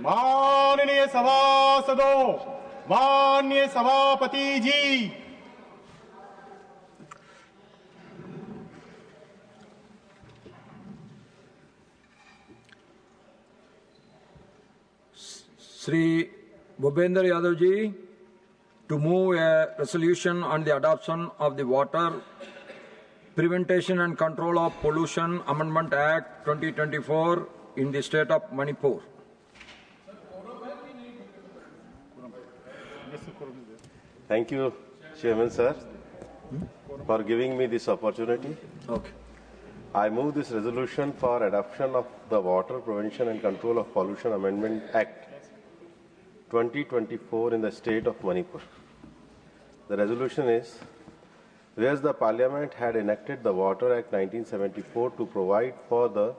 माननीय सभासदों, माननीय सभापति जी, Sri Bhupender Yadav ji to move a resolution on the adoption of the Water Prevention and Control of Pollution Amendment Act 2024 in the state of Manipur. Thank you, Chairman sir, for giving me this opportunity. Okay. I move this resolution for adoption of the Water Prevention and Control of Pollution Amendment Act 2024 in the state of Manipur. The resolution is, whereas the Parliament had enacted the Water Act 1974 to provide for the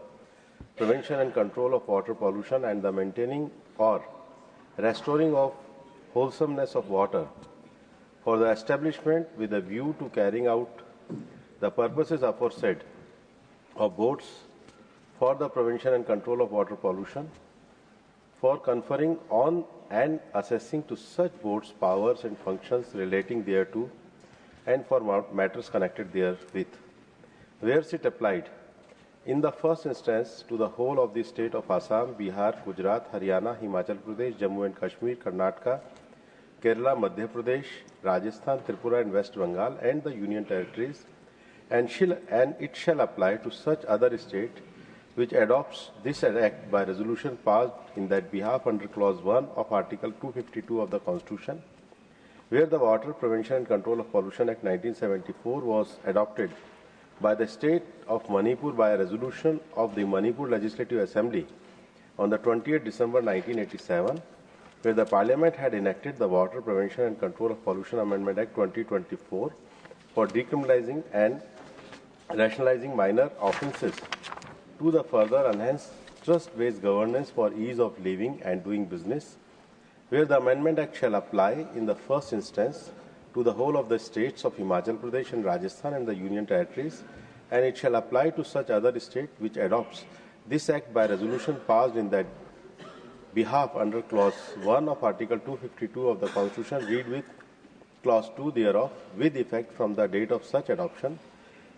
prevention and control of water pollution and the maintaining or restoring of wholesomeness of water for the establishment with a view to carrying out the purposes aforesaid of boards for the prevention and control of water pollution, for conferring on and assessing to such boards powers and functions relating thereto, and for matters connected therewith. Whereas it applied, in the first instance, to the whole of the state of Assam, Bihar, Gujarat, Haryana, Himachal Pradesh, Jammu and Kashmir, Karnataka, Kerala, Madhya Pradesh, Rajasthan, Tripura and West Bengal, and the Union Territories, and it shall apply to such other state which adopts this act by resolution passed in that behalf under clause 1 of Article 252 of the Constitution, where the Water Prevention and Control of Pollution Act 1974 was adopted by the state of Manipur by a resolution of the Manipur Legislative Assembly on the 20th December 1987, where the Parliament had enacted the Water Prevention and Control of Pollution Amendment Act 2024 for decriminalizing and rationalizing minor offences to the further enhance trust-based governance for ease of living and doing business, where the Amendment Act shall apply in the first instance to the whole of the states of Himachal Pradesh and Rajasthan and the Union Territories, and it shall apply to such other state which adopts this act by resolution passed in that behalf under clause 1 of Article 252 of the Constitution, read with clause 2 thereof, with effect from the date of such adoption,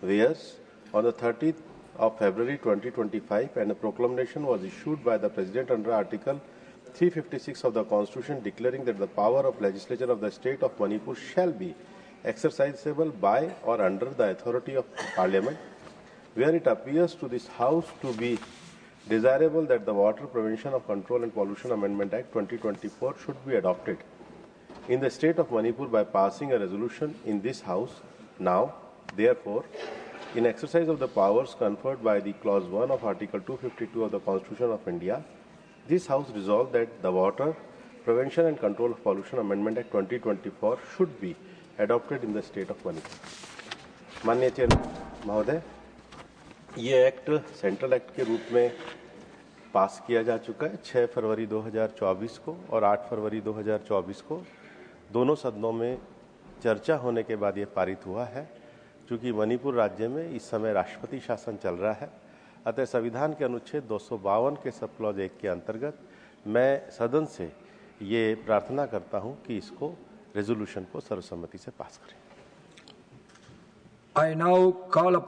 whereas on the 30th of February 2025, and a proclamation was issued by the President under Article 356 of the Constitution declaring that the power of legislature of the state of Manipur shall be exercisable by or under the authority of Parliament, where it appears to this House to be desirable that the Water Prevention of Control and Pollution Amendment Act 2024 should be adopted in the state of Manipur by passing a resolution in this House. Now, therefore, in exercise of the powers conferred by the clause 1 of Article 252 of the Constitution of India, this House resolved that the Water Prevention and Control of Pollution Amendment Act 2024 should be adopted in the state of Manipur. माननीय chairman महोदय, ये act central act के रूप में पास किया जा चुका है 6 फरवरी 2024 को और 8 फरवरी 2024 को दोनों सदनों में चर्चा होने के बाद ये पारित हुआ है। चूँकि मणिपुर राज्य में इस समय राष्ट्रपति शासन चल रहा है, अतः संविधान के अनुच्छेद 252 के सब क्लॉज 1 के अंतर्गत मैं सदन से ये प्रार्थना करता हूं कि इसको रेजोल्यूशन को सर्वसम्मति से पास करें। I now call